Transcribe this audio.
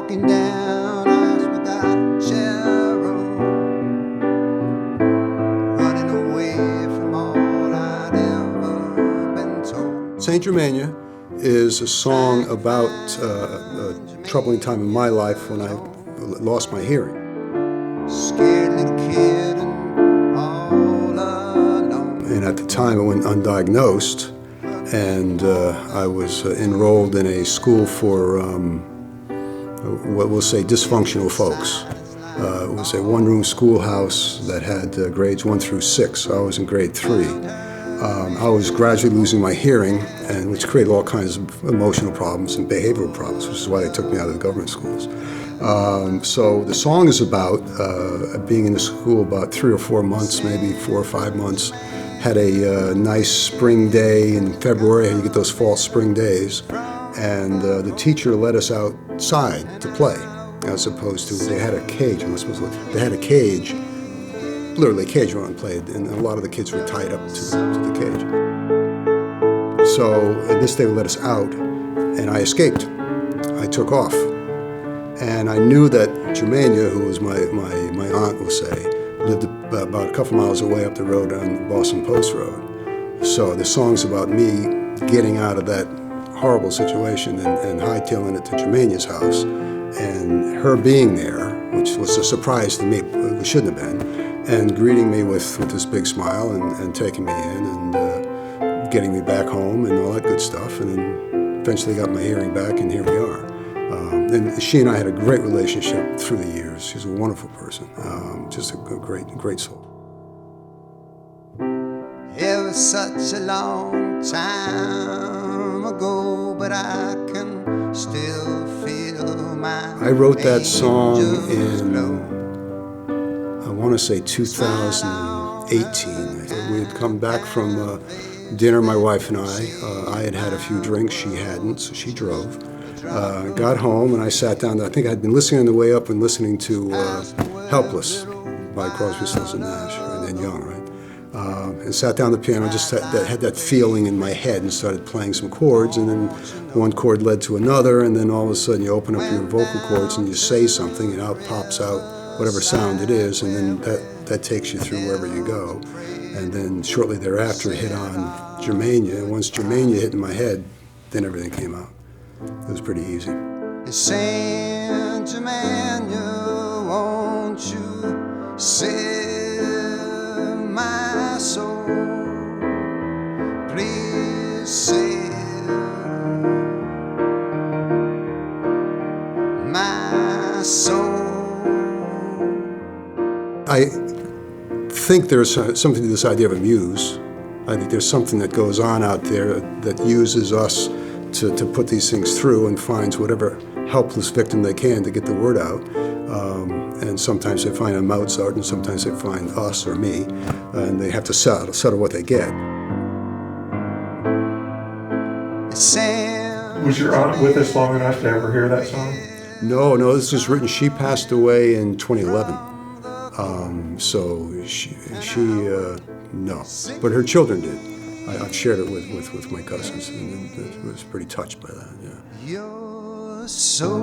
walking down as we got Sharon, running away from all I'd ever been told. Saint Germania is a song about a troubling time in my life when I lost my hearing. Scared little kid and all alone. And at the time I went undiagnosed, and I was enrolled in a school for what we'll say dysfunctional folks. It was a one-room schoolhouse that had grades 1 through 6. I was in grade 3. I was gradually losing my hearing, and which created all kinds of emotional problems and behavioral problems, which is why they took me out of the government schools. So the song is about being in the school about 3 or 4 months, maybe 4 or 5 months. Had a nice spring day in February. You get those fall spring days, and the teacher let us outside to play, as opposed to they had a cage. They had a cage. Literally a cage where I played, and a lot of the kids were tied up to the cage. So this day they let us out, and I escaped. I took off. And I knew that Germania, who was my aunt, will say, lived about a couple miles away up the road on Boston Post Road. So the song's about me getting out of that horrible situation and hightailing it to Germania's house, and her being there, which was a surprise to me, it shouldn't have been, and greeting me with this big smile and taking me in and getting me back home and all that good stuff, and then eventually got my hearing back, and here we are. And she and I had a great relationship through the years. She's a wonderful person, just a great soul. It was such a long time ago, but I can still feel my I wrote that song in, I want to say 2018. We had come back from dinner, my wife and I had had a few drinks, she hadn't, so she drove. Got home and I sat down. I think I'd been listening on the way up and listening to Helpless by Crosby, Stills and Nash, and Young, right? And sat down at the piano, just had that feeling in my head and started playing some chords, and then one chord led to another, and then all of a sudden you open up your vocal cords and you say something and out pops out whatever sound it is, and then that takes you through wherever you go. And then shortly thereafter hit on Germania, and once Germania hit in my head, then everything came out. It was pretty easy. Saint Germania, won't you save my soul? Please save my soul. I think there's something to this idea of a muse. I think there's something that goes on out there that uses us to put these things through and finds whatever helpless victim they can to get the word out. And sometimes they find a Mozart, and sometimes they find us or me, and they have to settle what they get. Was your aunt with us long enough to ever hear that song? No, this was written, she passed away in 2011. So she no, but her children did. I've shared it with my cousins, and I was pretty touched by that, yeah. You're so